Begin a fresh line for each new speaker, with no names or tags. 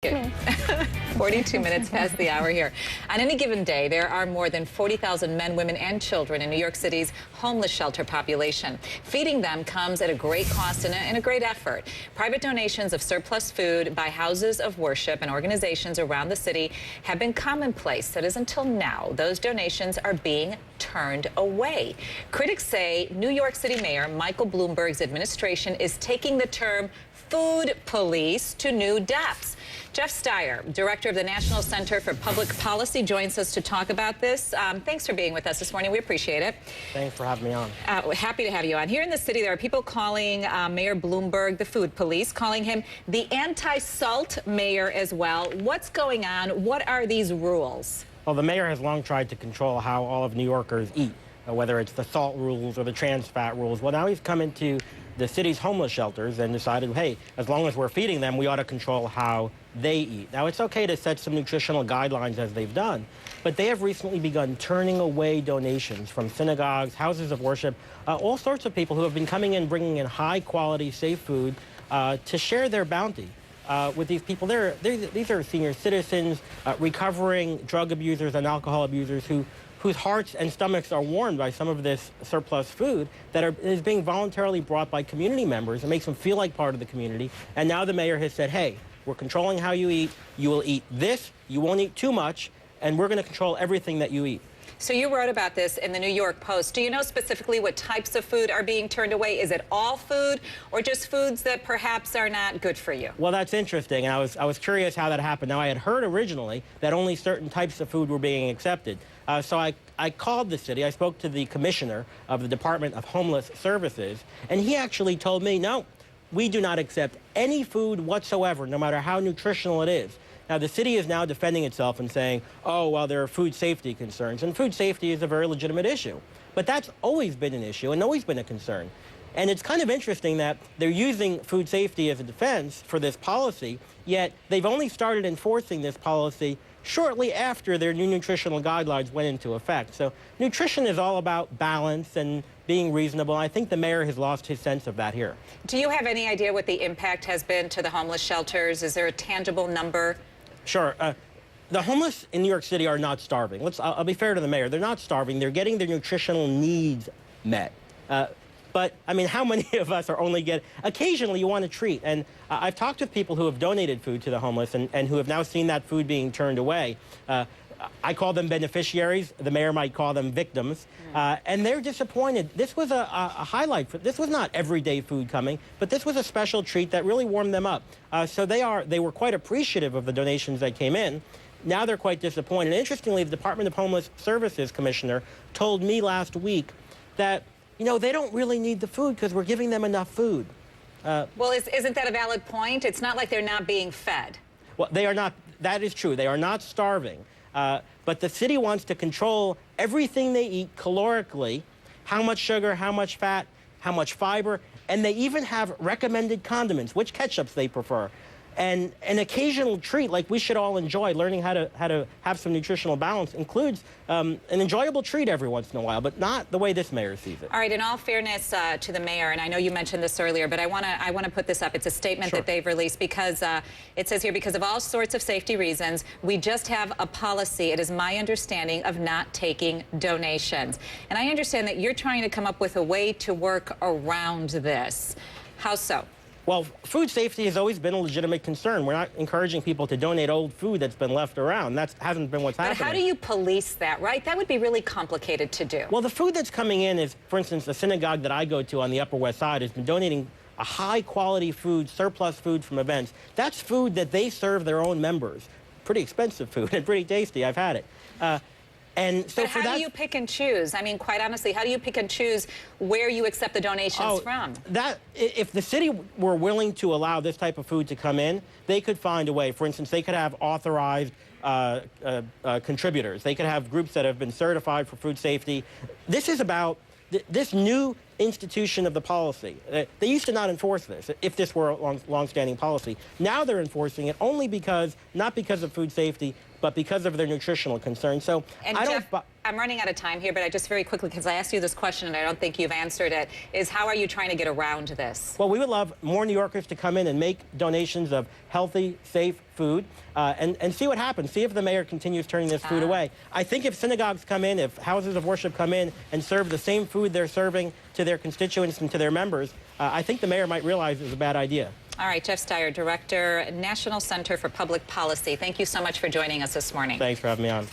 Okay. 42 minutes past the hour here. On any given day, there are more than 40,000 men, women, and children in New York City's homeless shelter population. Feeding them comes at a great cost and a great effort. Private donations of surplus food by houses of worship and organizations around the city have been commonplace. That is, until now, those donations are being turned away. Critics say New York City Mayor Michael Bloomberg's administration is taking the term food police to new depths. Jeff Steyer, director of the National Center for Public Policy, joins us to talk about this. Thanks for being with us this morning. We appreciate it.
Thanks for having me on.
Happy to have you on. Here in the city, there are people calling Mayor Bloomberg the food police, calling him the anti-salt mayor as well. What's going on? What are these rules?
Well, the mayor has long tried to control how all of New Yorkers eat, whether it's the salt rules or the trans fat rules. Well, now he's come into the city's homeless shelters and decided, hey, as long as we're feeding them, we ought to control how they eat. Now, it's okay to set some nutritional guidelines as they've done, but they have recently begun turning away donations from synagogues, houses of worship, all sorts of people who have been coming in, bringing in high-quality, safe food to share their bounty with these people. These are senior citizens, recovering drug abusers and alcohol abusers whose hearts and stomachs are warmed by some of this surplus food that is being voluntarily brought by community members. It makes them feel like part of the community. And now the mayor has said, hey, we're controlling how you eat. You will eat this, you won't eat too much, and we're going to control everything that you eat.
So you wrote about this in the New York Post. Do you know specifically what types of food are being turned away? Is it all food or just foods that perhaps are not good for you?
Well, that's interesting, and I was curious how that happened. Now, I had heard originally that only certain types of food were being accepted. So I called the city. I spoke to the commissioner of the Department of Homeless Services, and he actually told me, no, we do not accept any food whatsoever, no matter how nutritional it is. Now, the city is now defending itself and saying, oh, well, there are food safety concerns. And food safety is a very legitimate issue. But that's always been an issue and always been a concern. And it's kind of interesting that they're using food safety as a defense for this policy, yet they've only started enforcing this policy shortly after their new nutritional guidelines went into effect. So nutrition is all about balance and being reasonable. I think the mayor has lost his sense of that here.
Do you have any idea what the impact has been to the homeless shelters? Is there a tangible number?
Sure. The homeless in New York City are not starving. I'll be fair to the mayor. They're not starving. They're getting their nutritional needs met. But, I mean, how many of us are only occasionally you want a treat. And I've talked with people who have donated food to the homeless and who have now seen that food being turned away. I call them beneficiaries. The mayor might call them victims. And they're disappointed. This was a highlight. This was not everyday food coming, but this was a special treat that really warmed them up. So they were quite appreciative of the donations that came in. Now they're quite disappointed. And interestingly, the Department of Homeless Services commissioner told me last week that, you know, they don't really need the food because we're giving them enough food.
Well, isn't that a valid point? It's not like they're not being fed.
Well, they are not. That is true. They are not starving. But the city wants to control everything they eat calorically, how much sugar, how much fat, how much fiber, and they even have recommended condiments, which ketchups they prefer. And an occasional treat, like we should all enjoy, learning how to have some nutritional balance, includes an enjoyable treat every once in a while, but not the way this mayor sees it.
All right, in all fairness to the mayor, and I know you mentioned this earlier, but I want to put this up. It's a statement
Sure.
that they've released because it says here, because of all sorts of safety reasons, we just have a policy, it is my understanding, of not taking donations. And I understand that you're trying to come up with a way to work around this. How so?
Well, food safety has always been a legitimate concern. We're not encouraging people to donate old food that's been left around. That hasn't been what's happening.
But how do you police that, right? That would be really complicated to do.
Well, the food that's coming in is, for instance, the synagogue that I go to on the Upper West Side has been donating a high-quality food, surplus food from events. That's food that they serve their own members. Pretty expensive food and pretty tasty. I've had it. And so
but how do you pick and choose? I mean, quite honestly, how do you pick and choose where you accept the donations from?
If the city were willing to allow this type of food to come in, they could find a way. For instance, they could have authorized contributors. They could have groups that have been certified for food safety. This is about this new institution of the policy. They used to not enforce this if this were a long-standing policy. Now they're enforcing it only not because of food safety, but because of their nutritional concerns. So
and
I
Jeff,
don't.
I'm running out of time here, but I just very quickly, because I asked you this question and I don't think you've answered it, is how are you trying to get around this?
Well, we would love more New Yorkers to come in and make donations of healthy, safe food and see what happens. See if the mayor continues turning this food away. I think if synagogues come in, if houses of worship come in and serve the same food they're serving to their constituents and to their members, I think the mayor might realize it's a bad idea.
All right, Jeff Steyer, Director, National Center for Public Policy. Thank you so much for joining us this morning.
Thanks for having me on.